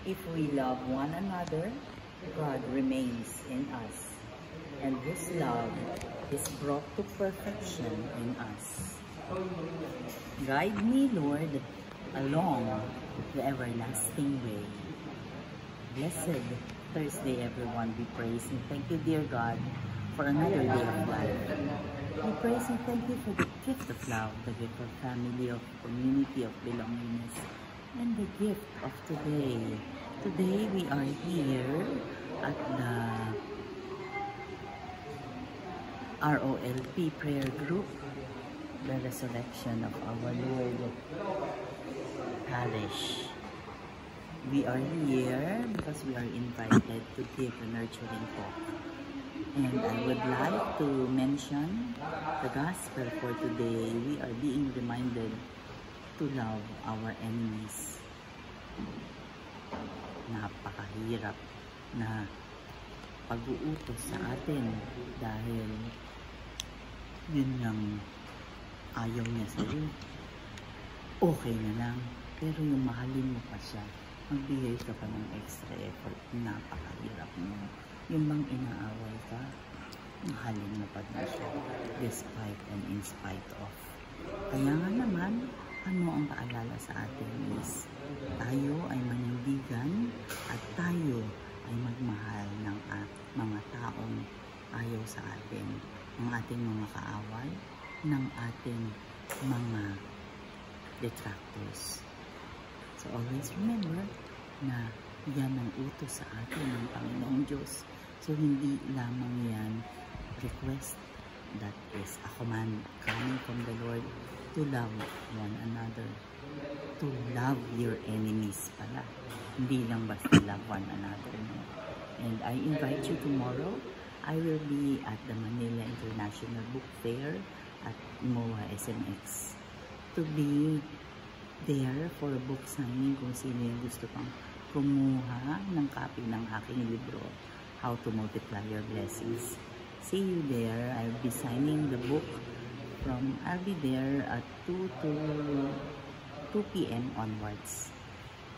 If we love one another, God remains in us, and His love is brought to perfection in us. Guide me, Lord, along the everlasting way. Blessed Thursday, everyone. We praise and thank you, dear God, for another day of life. We praise and thank you for the gift of love, the gift of family, of community, of belongingness, and the gift of today. Today we are here at the ROLP prayer group, the Resurrection of Our Lord Parish. We are here because we are invited to give a nurturing talk. And I would like to mention the gospel for today. We are being reminded to love our enemies. Napakahirap na pag-uutos sa atin dahil yun lang ayaw niya sa'yo. Okay na lang, pero yung mahalin mo pa siya, magbigay ka pa ng extra effort. Napakahirap mo. Yung bang inaaway ka, mahalin mo pa din siya despite and in spite of. Kaya nga naman, ano ang paalala sa atin is tayo ay manindigan at tayo ay magmahal ng mga taong ayaw sa atin, ng ating mga kaaway, ng ating mga detractors. So always remember na yan ang utos sa atin ng Panginoong Diyos. So hindi lamang yan request, that is a command coming from the Lord to love one another, to love your enemies pala. Hindi lang basta love one another. No? And I invite you tomorrow. I will be at the Manila International Book Fair at MOA SMX to be there for a book signing kung sino yung gusto pang kumuha ng copy ng aking libro, How to Multiply Your Blessings. See you there. I'll be signing the book I'll be there at 2 p.m. onwards.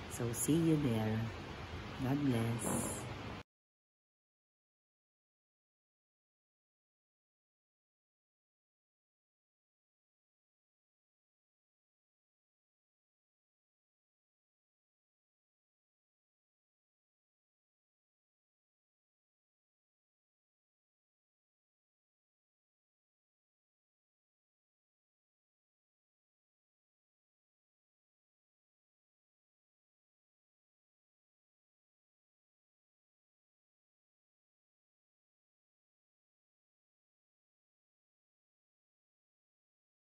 So see you there. God bless.